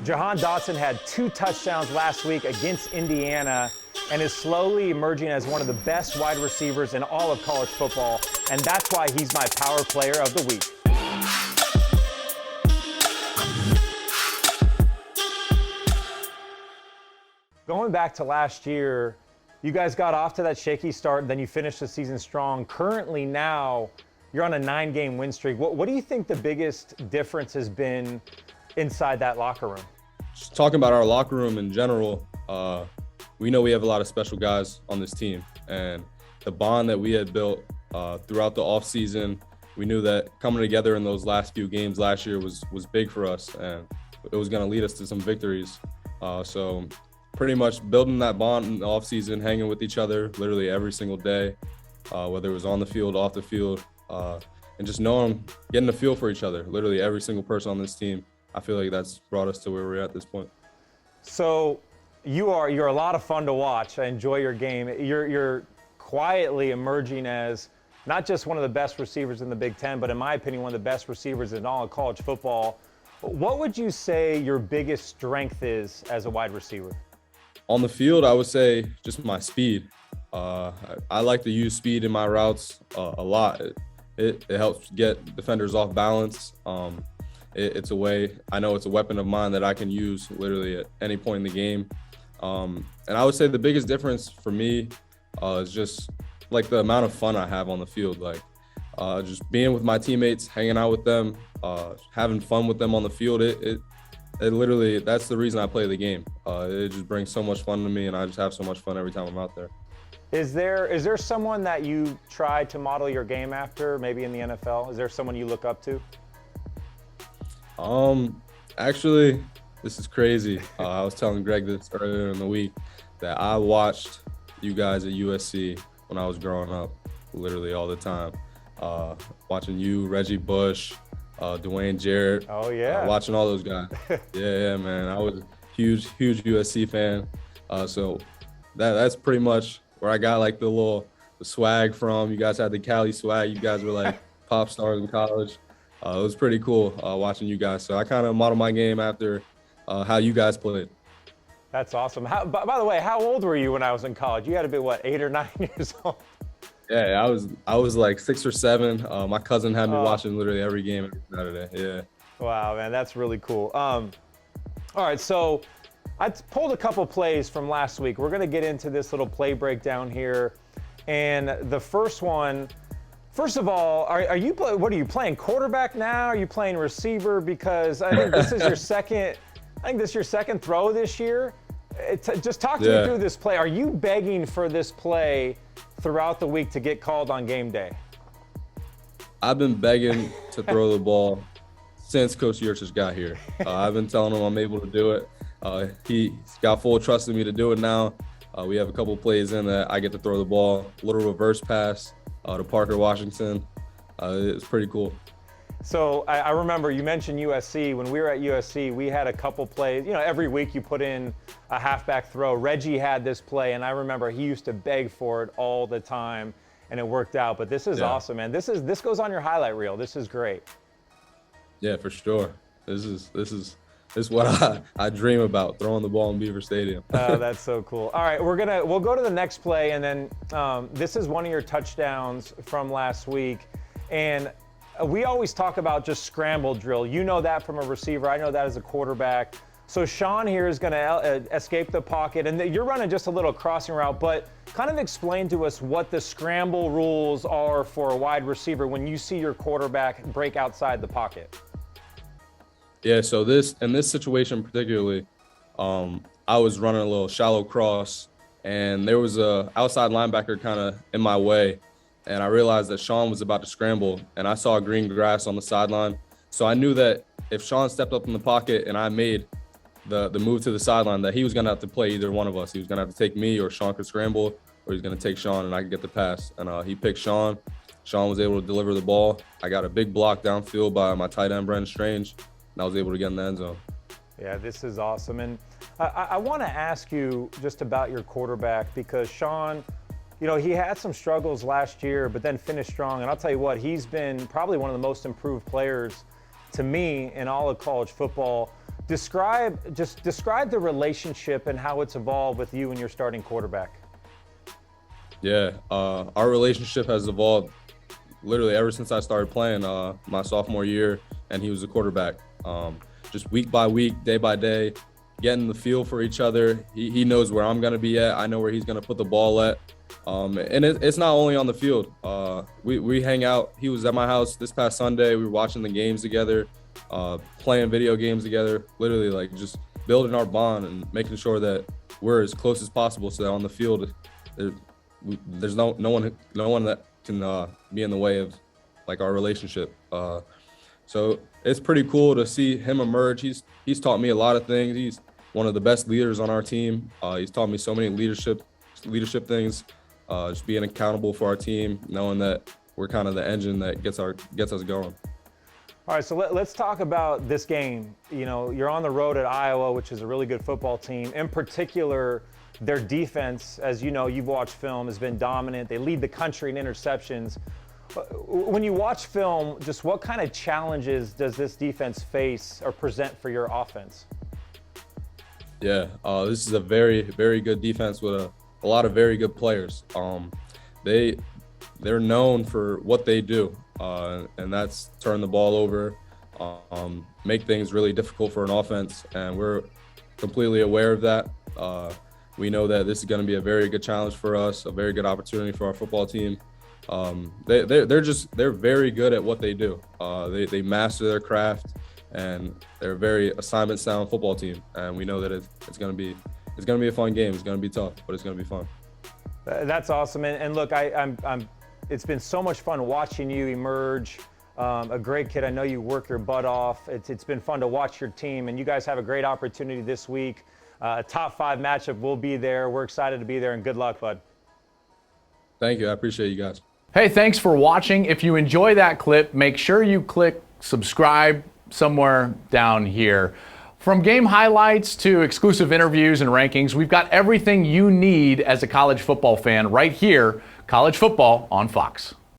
Jahan Dotson had 2 touchdowns last week against Indiana and is slowly emerging as one of the best wide receivers in all of college football, and that's why he's my Power Player of the Week. Going back to last year, you guys got off to that shaky start, then you finished the season strong. Currently now, you're on a 9-game win streak. What do you think the biggest difference has been inside that locker room? Just talking about our locker room in general, we know we have a lot of special guys on this team, and the bond that we had built throughout the offseason, we knew that coming together in those last few games last year was big for us, and it was going to lead us to some victories. So pretty much building that bond in the offseason, hanging with each other literally every single day, whether it was on the field, off the field, and just knowing, getting a feel for each other, literally every single person on this team. I feel like that's brought us to where we're at this point. So you're a lot of fun to watch. I enjoy your game. You're quietly emerging as not just one of the best receivers in the Big Ten, but in my opinion, one of the best receivers in all of college football. What would you say your biggest strength is as a wide receiver? On the field, I would say just my speed. I like to use speed in my routes a lot. It helps get defenders off balance. It's a way, I know it's a weapon of mine that I can use literally at any point in the game. And I would say the biggest difference for me is just like the amount of fun I have on the field. Like just being with my teammates, hanging out with them, having fun with them on the field. It literally, that's the reason I play the game. It just brings so much fun to me, and I just have so much fun every time I'm out there. Is there someone that you try to model your game after, maybe in the NFL? Is there someone you look up to? Actually, this is crazy. I was telling Greg this earlier in the week that I watched you guys at USC when I was growing up, literally all the time. Watching you, Reggie Bush, Dwayne Jarrett. Oh yeah. Watching all those guys. yeah, man. I was a huge USC fan. So that's pretty much where I got like the swag from. You guys had the Cali swag. You guys were like pop stars in college. It was pretty cool watching you guys. So I kind of model my game after how you guys played. That's awesome. By the way, how old were you when I was in college? You had to be, what, 8 or 9 years old? Yeah, I was like 6 or 7. My cousin had me watching literally every game every Saturday. Yeah. Wow, man, that's really cool. All right, so I pulled a couple plays from last week. We're going to get into this little play breakdown here. And the first one, first of all, what are you playing, quarterback now? Are you playing receiver? Because I think this is your second throw this year. Just talk to me through this play. Are you begging for this play throughout the week to get called on game day? I've been begging to throw the ball since Coach Yurchich got here. I've been telling him I'm able to do it. He's got full trust in me to do it now. We have a couple plays in that I get to throw the ball, a little reverse pass to Parker Washington. It's pretty cool. So I remember you mentioned USC. When we were at USC, we had a couple plays. You know, every week you put in a halfback throw. Reggie had this play, and I remember he used to beg for it all the time, and it worked out. But this is awesome, man. This goes on your highlight reel. This is great. Yeah, for sure. This is what I dream about, throwing the ball in Beaver Stadium. Oh, that's so cool. All right, we'll go to the next play, and then this is one of your touchdowns from last week, and we always talk about just scramble drill. You know that from a receiver. I know that as a quarterback. So Sean here is going to escape the pocket, and you're running just a little crossing route, but kind of explain to us what the scramble rules are for a wide receiver when you see your quarterback break outside the pocket. Yeah, so in this situation particularly, I was running a little shallow cross, and there was a outside linebacker kind of in my way. And I realized that Sean was about to scramble, and I saw green grass on the sideline. So I knew that if Sean stepped up in the pocket and I made the move to the sideline, that he was going to have to play either one of us. He was going to have to take me, or Sean could scramble, or he's going to take Sean and I could get the pass. And he picked Sean. Sean was able to deliver the ball. I got a big block downfield by my tight end, Brandon Strange, and I was able to get in the end zone. Yeah, this is awesome. And I want to ask you just about your quarterback, because Sean, you know, he had some struggles last year, but then finished strong. And I'll tell you what, he's been probably one of the most improved players to me in all of college football. describe the relationship and how it's evolved with you and your starting quarterback. Yeah, our relationship has evolved literally ever since I started playing my sophomore year, and he was the quarterback. Just week by week, day by day, getting the feel for each other. He knows where I'm going to be at. I know where he's going to put the ball at. And it's not only on the field. We hang out. He was at my house this past Sunday. We were watching the games together, playing video games together, literally like just building our bond and making sure that we're as close as possible so that on the field there's no one that can be in the way of like our relationship. So it's pretty cool to see him emerge. He's taught me a lot of things. He's one of the best leaders on our team. He's taught me so many leadership things. Just being accountable for our team, knowing that we're kind of the engine that gets us going. All right, so let's talk about this game. You know, you're on the road at Iowa, which is a really good football team. In particular, their defense, as you know, you've watched film, has been dominant. They lead the country in interceptions. When you watch film, just what kind of challenges does this defense face or present for your offense? Yeah, this is a very, very good defense with a lot of very good players. They're known for what they do, and that's turn the ball over, make things really difficult for an offense, and we're completely aware of that. We know that this is going to be a very good challenge for us, a very good opportunity for our football team. They're very good at what they do. They master their craft, and they're a very assignment sound football team. And we know that it's going to be a fun game. It's going to be tough, but it's going to be fun. That's awesome. And look, it's been so much fun watching you emerge. A great kid. I know you work your butt off. It's been fun to watch your team, and you guys have a great opportunity this week. A top 5 matchup will be there. We're excited to be there, and good luck, bud. Thank you. I appreciate you guys. Hey, thanks for watching. If you enjoy that clip, make sure you click subscribe somewhere down here. From game highlights to exclusive interviews and rankings, we've got everything you need as a college football fan right here, College Football on Fox.